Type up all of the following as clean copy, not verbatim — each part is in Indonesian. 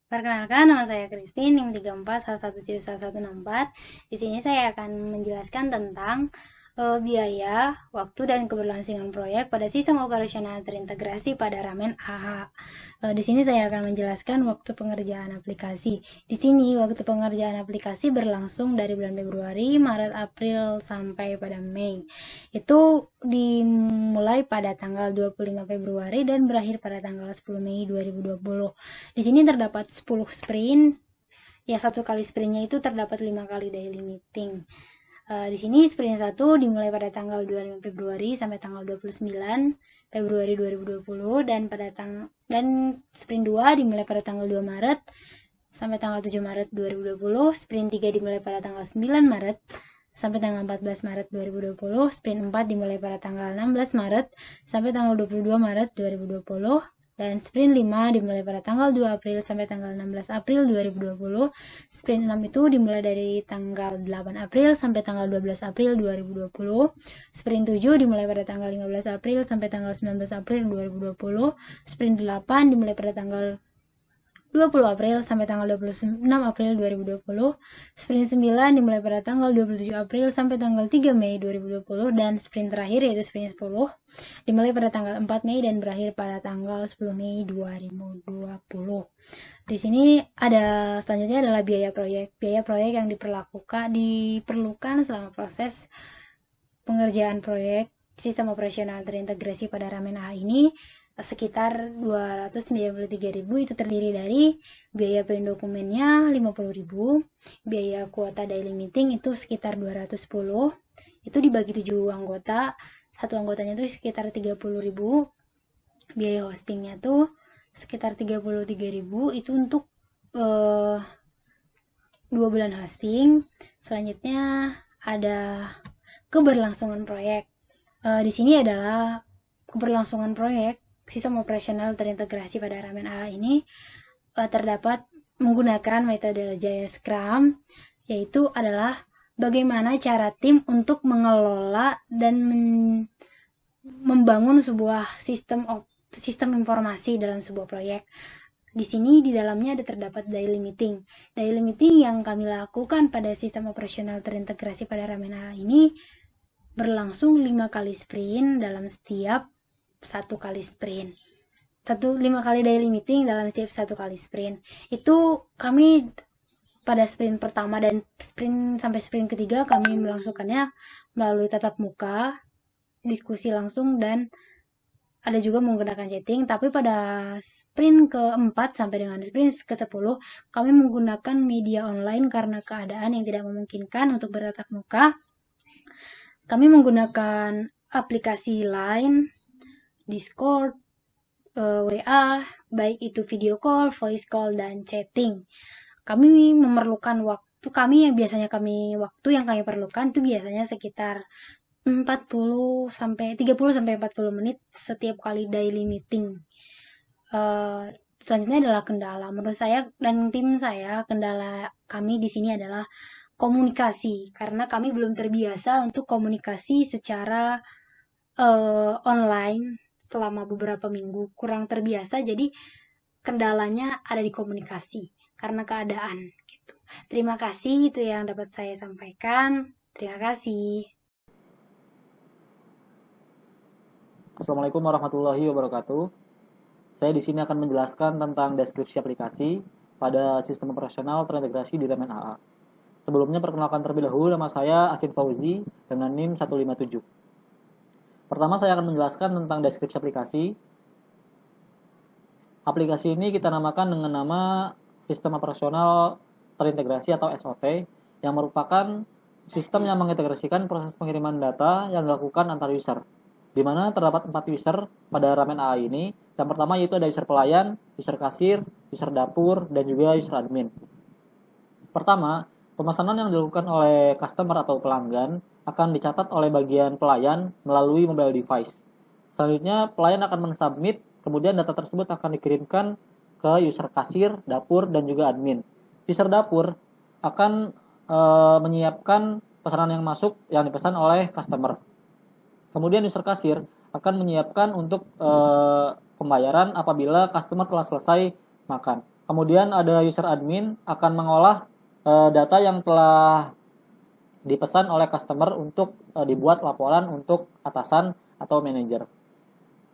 Perkenalkan, nama saya Christine, NIM 34117164. Di sini saya akan menjelaskan tentang biaya, waktu, dan keberlangsungan proyek pada sistem operasional terintegrasi pada Ramen AHA. Di sini saya akan menjelaskan waktu pengerjaan aplikasi. Di sini waktu pengerjaan aplikasi berlangsung dari bulan Februari, Maret, April, sampai pada Mei. Itu dimulai pada tanggal 25 Februari dan berakhir pada tanggal 10 Mei 2020. Di sini terdapat 10 sprint. Ya, satu kali sprintnya itu terdapat 5 kali daily meeting. Di sini sprint 1 dimulai pada tanggal 25 Februari sampai tanggal 29 Februari 2020 dan sprint 2 dimulai pada tanggal 2 Maret sampai tanggal 7 Maret 2020, sprint 3 dimulai pada tanggal 9 Maret sampai tanggal 14 Maret 2020, sprint 4 dimulai pada tanggal 16 Maret sampai tanggal 22 Maret 2020, dan sprint 5 dimulai pada tanggal 2 April sampai tanggal 16 April 2020. Sprint 6 itu dimulai dari tanggal 8 April sampai tanggal 12 April 2020. Sprint 7 dimulai pada tanggal 15 April sampai tanggal 19 April 2020. Sprint 8 dimulai pada tanggal 20 April sampai tanggal 26 April 2020, sprint 9 dimulai pada tanggal 27 April sampai tanggal 3 Mei 2020, dan sprint terakhir yaitu sprint 10 dimulai pada tanggal 4 Mei dan berakhir pada tanggal 10 Mei 2020. Di sini ada selanjutnya adalah biaya proyek. Biaya proyek yang diperlukan selama proses pengerjaan proyek sistem operasional terintegrasi pada Ramen AHA ini sekitar 293.000. Itu terdiri dari biaya print dokumennya 50.000, biaya kuota daily meeting itu sekitar 210, itu dibagi 7 anggota, satu anggotanya itu sekitar 30.000, biaya hostingnya tuh sekitar 33.000, itu untuk 2 bulan hosting. Selanjutnya ada keberlangsungan proyek. Di sini adalah keberlangsungan proyek sistem operasional terintegrasi pada Ramen AHA ini terdapat menggunakan metode Jaya Scrum, yaitu adalah bagaimana cara tim untuk mengelola dan membangun sebuah sistem informasi dalam sebuah proyek. Di sini di dalamnya ada terdapat daily meeting. Daily meeting yang kami lakukan pada sistem operasional terintegrasi pada Ramen AHA ini berlangsung 5 kali sprint dalam setiap 1 kali sprint. 5 kali daily meeting dalam setiap 1 kali sprint. Itu kami pada sprint pertama dan sprint sampai sprint ketiga kami melangsungkannya melalui tatap muka, diskusi langsung, dan ada juga menggunakan chatting. Tapi pada sprint keempat sampai dengan sprint ke-10 kami menggunakan media online karena keadaan yang tidak memungkinkan untuk bertatap muka. Kami menggunakan aplikasi Line, Discord, WA, baik itu video call, voice call, dan chatting. Kami memerlukan waktu, yang waktu yang kami perlukan itu biasanya sekitar 30 sampai 40 menit setiap kali daily meeting. Selanjutnya adalah kendala. Menurut saya dan tim saya, kendala kami di sini adalah komunikasi, karena kami belum terbiasa untuk komunikasi secara online selama beberapa minggu, kurang terbiasa, jadi kendalanya ada di komunikasi karena keadaan gitu. Terima kasih, itu yang dapat saya sampaikan. Terima kasih. Assalamualaikum warahmatullahi wabarakatuh. Saya di sini akan menjelaskan tentang deskripsi aplikasi pada sistem operasional terintegrasi di Ramen AHA. Sebelumnya perkenalkan terlebih dahulu, nama saya Asin Fauzi dengan NIM 157. Pertama saya akan menjelaskan tentang deskripsi aplikasi. Aplikasi ini kita namakan dengan nama Sistem Operasional Terintegrasi atau SOT, yang merupakan sistem yang mengintegrasikan proses pengiriman data yang dilakukan antar user, di mana terdapat 4 user pada Ramen AHA ini. Yang pertama yaitu ada user pelayan, user kasir, user dapur, dan juga user admin. Pertama, pemesanan yang dilakukan oleh customer atau pelanggan akan dicatat oleh bagian pelayan melalui mobile device. Selanjutnya, pelayan akan mensubmit, kemudian data tersebut akan dikirimkan ke user kasir, dapur, dan juga admin. User dapur akan menyiapkan pesanan yang masuk yang dipesan oleh customer. Kemudian user kasir akan menyiapkan untuk pembayaran apabila customer telah selesai makan. Kemudian ada user admin akan mengolah data yang telah dipesan oleh customer untuk dibuat laporan untuk atasan atau manajer.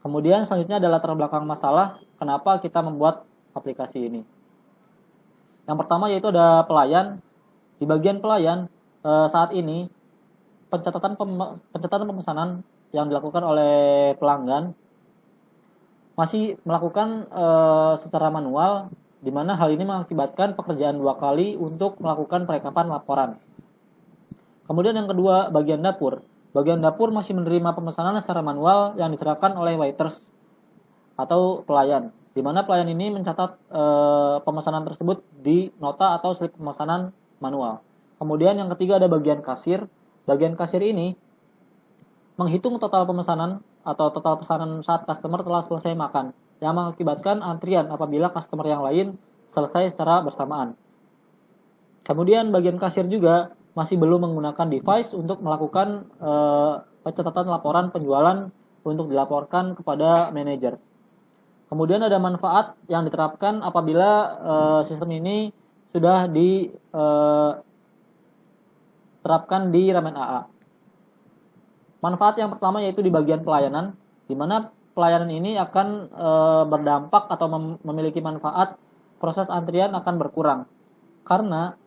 Kemudian selanjutnya adalah latar belakang masalah kenapa kita membuat aplikasi ini. Yang pertama yaitu ada pelayan. Di bagian pelayan saat ini pencatatan pemesanan yang dilakukan oleh pelanggan masih melakukan secara manual, di mana hal ini mengakibatkan pekerjaan 2 kali untuk melakukan perekapan laporan. Kemudian yang kedua, bagian dapur. Bagian dapur masih menerima pemesanan secara manual yang diserahkan oleh waiters atau pelayan, di mana pelayan ini mencatat pemesanan tersebut di nota atau slip pemesanan manual. Kemudian yang ketiga ada bagian kasir. Bagian kasir ini menghitung total pemesanan atau total pesanan saat customer telah selesai makan, yang mengakibatkan antrian apabila customer yang lain selesai secara bersamaan. Kemudian bagian kasir juga masih belum menggunakan device untuk melakukan pencatatan laporan penjualan untuk dilaporkan kepada manajer. Kemudian ada manfaat yang diterapkan apabila sistem ini sudah diterapkan di Ramen AA. Manfaat yang pertama yaitu di bagian pelayanan, di mana pelayanan ini akan berdampak atau memiliki manfaat, proses antrian akan berkurang. Karena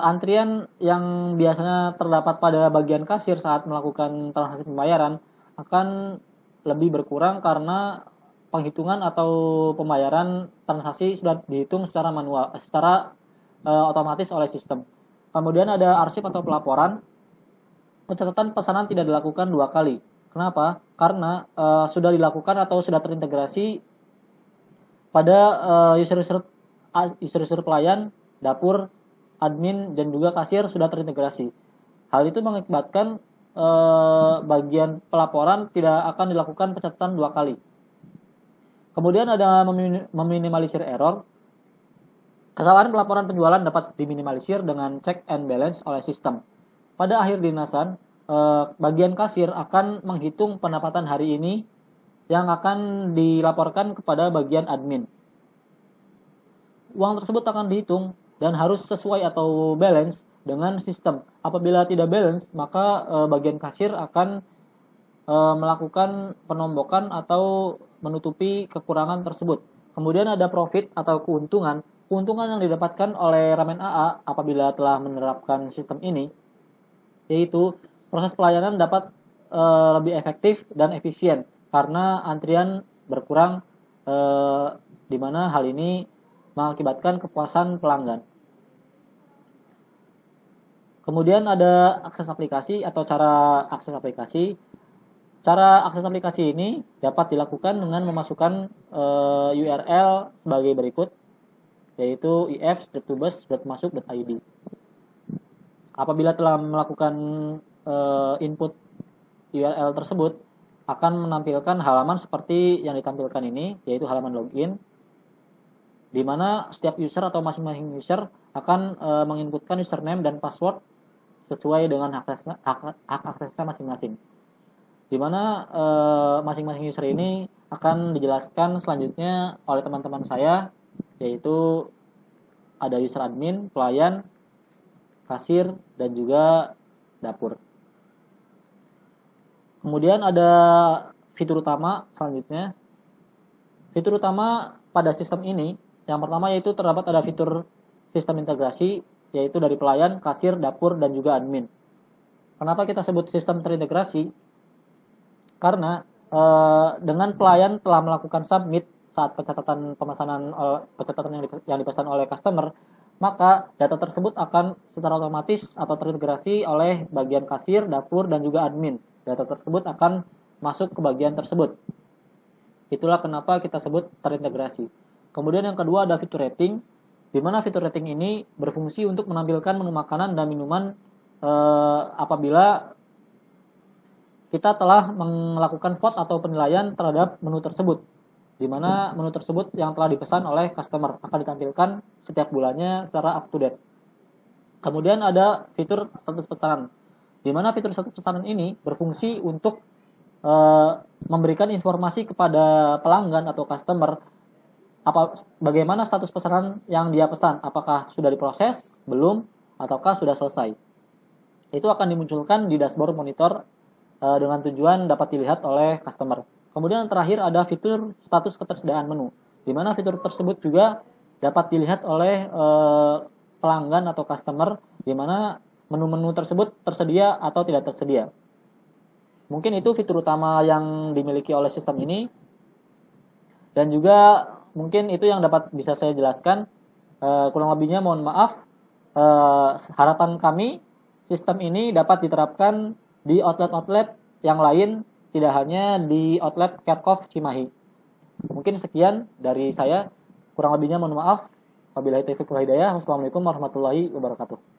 antrian yang biasanya terdapat pada bagian kasir saat melakukan transaksi pembayaran akan lebih berkurang karena penghitungan atau pembayaran transaksi sudah dihitung secara manual, secara otomatis oleh sistem. Kemudian ada arsip atau pelaporan. Pencatatan pesanan tidak dilakukan 2 kali. Kenapa? Karena sudah dilakukan atau sudah terintegrasi pada user pelayan, dapur, admin, dan juga kasir sudah terintegrasi. Hal itu mengakibatkan bagian pelaporan tidak akan dilakukan pencatatan 2 kali. Kemudian ada meminimalisir error. Kesalahan pelaporan penjualan dapat diminimalisir dengan check and balance oleh sistem. Pada akhir dinasan, bagian kasir akan menghitung pendapatan hari ini yang akan dilaporkan kepada bagian admin. Uang tersebut akan dihitung dan harus sesuai atau balance dengan sistem. Apabila tidak balance, maka bagian kasir akan melakukan penombokan atau menutupi kekurangan tersebut. Kemudian ada profit atau keuntungan. Keuntungan yang didapatkan oleh Ramen AA apabila telah menerapkan sistem ini, yaitu proses pelayanan dapat lebih efektif dan efisien karena antrian berkurang, di mana hal ini mengakibatkan kepuasan pelanggan. Kemudian ada akses aplikasi atau cara akses aplikasi. Cara akses aplikasi ini dapat dilakukan dengan memasukkan URL sebagai berikut, yaitu if/strip2bus.masuk.id. Apabila telah melakukan input URL tersebut, akan menampilkan halaman seperti yang ditampilkan ini, yaitu halaman login, di mana setiap user atau masing-masing user akan menginputkan username dan password sesuai dengan hak aksesnya masing-masing. Di mana masing-masing user ini akan dijelaskan selanjutnya oleh teman-teman saya, yaitu ada user admin, pelayan, kasir, dan juga dapur. Kemudian ada fitur utama selanjutnya. Fitur utama pada sistem ini, yang pertama yaitu terdapat ada fitur sistem integrasi, yaitu dari pelayan, kasir, dapur, dan juga admin. Kenapa kita sebut sistem terintegrasi? Karena dengan pelayan telah melakukan submit saat pencatatan yang dipesan oleh customer, maka data tersebut akan secara otomatis atau terintegrasi oleh bagian kasir, dapur, dan juga admin. Data tersebut akan masuk ke bagian tersebut. Itulah kenapa kita sebut terintegrasi. Kemudian yang kedua ada fitur rating, di mana fitur rating ini berfungsi untuk menampilkan menu makanan dan minuman apabila kita telah melakukan vote atau penilaian terhadap menu tersebut, di mana menu tersebut yang telah dipesan oleh customer akan ditampilkan setiap bulannya secara up to date. Kemudian ada fitur status pesanan, di mana fitur status pesanan ini berfungsi untuk memberikan informasi kepada pelanggan atau customer bagaimana status pesanan yang dia pesan, apakah sudah diproses, belum, ataukah sudah selesai. Itu akan dimunculkan di dashboard monitor dengan tujuan dapat dilihat oleh customer. Kemudian terakhir ada fitur status ketersediaan menu, di mana fitur tersebut juga dapat dilihat oleh pelanggan atau customer, di mana menu-menu tersebut tersedia atau tidak tersedia. Mungkin itu fitur utama yang dimiliki oleh sistem ini, dan juga mungkin itu yang dapat bisa saya jelaskan. Kurang lebihnya mohon maaf. Harapan kami sistem ini dapat diterapkan di outlet-outlet yang lain, tidak hanya di outlet Kerkhoff Cimahi. Mungkin sekian dari saya. Kurang lebihnya mohon maaf. Wabillahi taufiq wal hidayah. Wassalamualaikum warahmatullahi wabarakatuh.